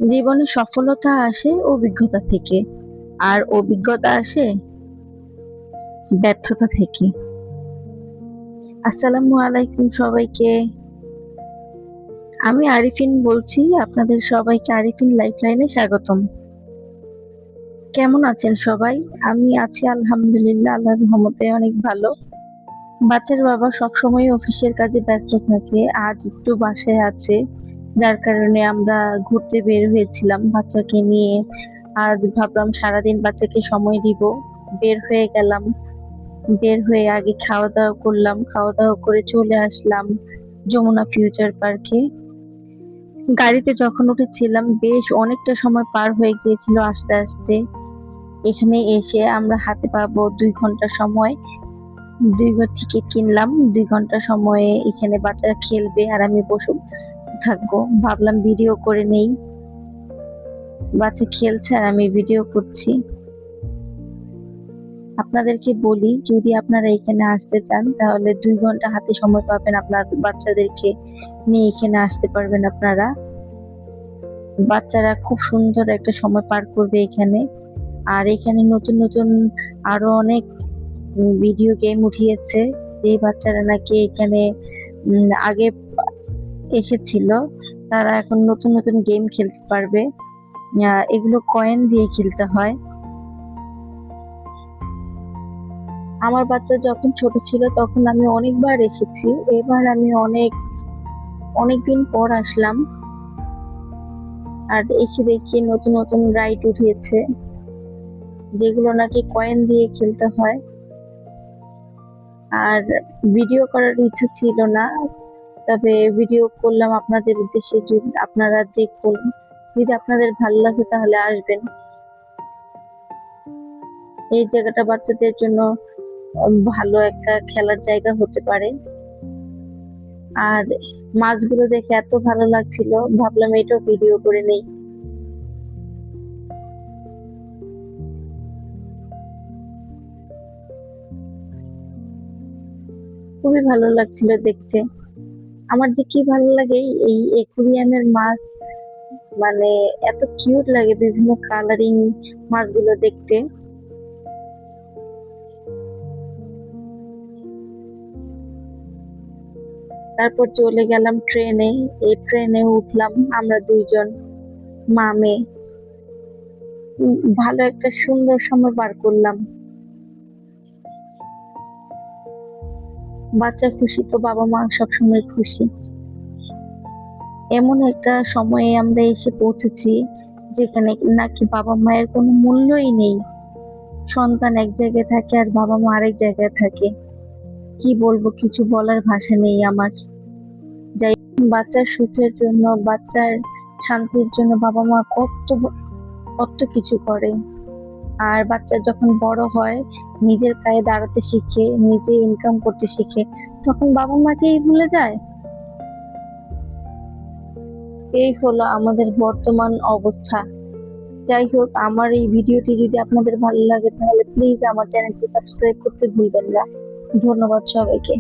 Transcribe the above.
জীবনে সফলতা আসে অভিজ্ঞতা থেকে, আর অভিজ্ঞতা আসে ব্যর্থতা থেকে। আসসালামু আলাইকুম সবাইকে। আমি আরিফিন বলছি, আপনাদের সবাইকে আরিফিন লাইফলাইনে স্বাগতম। কেমন আছেন সবাই? আমি আছি আলহামদুলিল্লাহ, আল্লাহর রহমতে অনেক ভালো। বাচ্চার বাবা সবসময় অফিসের কাজে ব্যস্ত থাকে, আজ একটু বাসায় আছে, যার কারণে আমরা ঘুরতে বের হয়েছিলাম বাচ্চাকে নিয়ে। আজ ভাবলাম সারাদিন বাচ্চাকে সময় দিব। বের হয়ে গেলাম। বের হয়ে আগে খাওয়া দাওয়া করলাম, খাওয়া দাওয়া করে চলে আসলাম যমুনা ফিউচার পার্কে। গাড়িতে যখন উঠেছিলাম বেশ অনেকটা সময় পার হয়ে গিয়েছিল আস্তে আস্তে। এখানে এসে আমরা হাতে পাবো 2 ঘন্টা সময়। 2 ঘন্টা টিকিট কিনলাম, 2 ঘন্টা সময়ে এখানে বাচ্চারা খেলবে আর আমি বসে থাকবো। ভাবলাম ভিডিও করে নেই, বাচ্চা খেলছে আর আমি ভিডিও করছি। আপনাদেরকে বলি, যদি আপনারা এখানে আসতে চান তাহলে 2 ঘন্টা হাতে সময় পাবেন, আপনার বাচ্চাদেরকে নিয়ে এখানে আসতে পারবেন আপনারা। বাচ্চারা খুব সুন্দর একটা সময় পার করবে এখানে। আর এখানে নতুন নতুন আরো অনেক ভিডিও গেম উঠিয়েছে। এই বাচ্চারা নাকি এখানে আগে এসেছিল, তারা এখন নতুন নতুন গেম খেলতে পারবে। এগুলো কয়েন দিয়ে খেলতে হয়। আমার বাচ্চা যখন ছোট ছিল তখন আমি অনেকবার এসেছি, এবার আমি অনেকদিন পর আসলাম। আর এসে দেখি নতুন নতুন রাইড উঠিয়েছে, যেগুলো নাকি কয়েন দিয়ে খেলতে হয়। আর ভিডিও করার ইচ্ছা ছিল না, তবে ভিডিও করলাম আপনাদের উদ্দেশ্যে। যদি আপনারা দেখুন, যদি আপনাদের ভালো লাগে তাহলে আসবেন। এই জায়গাটা বাচ্চাদের জন্য ভালো একটা খেলার জায়গা হতে পারে। আর মাছগুলো দেখে এত ভালো লাগছিল, ভাবলাম এটাও ভিডিও করে নেই। খুবই ভালো লাগছিল দেখতে। আমার যে কি ভালো লাগে এই একুরিয়ামের মাছ, মানে এত কিউট লাগে বিভিন্ন কালারিং মাছগুলো দেখতে। তারপর চলে গেলাম ট্রেনে। এই ট্রেনে উঠলাম আমরা দুইজন মা মেয়ে। ভালো একটা সুন্দর সময় পার করলাম। বাচ্চা খুশি তো বাবা মা সবসময় খুশি। এমন একটা সময়ে আমরা এসে পৌঁছেছি যেখানে নাকি বাবা মায়ের কোনো মূল্যই নেই। সন্তান এক জায়গায় থাকে আর বাবা মা আরেক জায়গায় থাকে। কি বলবো, কিছু বলার ভাষা নেই আমার। যাই, বাচ্চার সুখের জন্য, বাচ্চার শান্তির জন্য বাবা মা কত কত কিছু করে। আর বাচ্চা যখন বড় হয়, নিজের পায়ে দাঁড়াতে শিখে, নিজে ইনকাম করতে শিখে, তখন বাবা মাকেই ভুলে যায়। এই হলো আমাদের বর্তমান অবস্থা। যাই হোক, আমার এই ভিডিওটি যদি আপনাদের ভালো লাগে তাহলে প্লিজ আমার চ্যানেলটি সাবস্ক্রাইব করতে ভুলবেন না। ধন্যবাদ সবাইকে।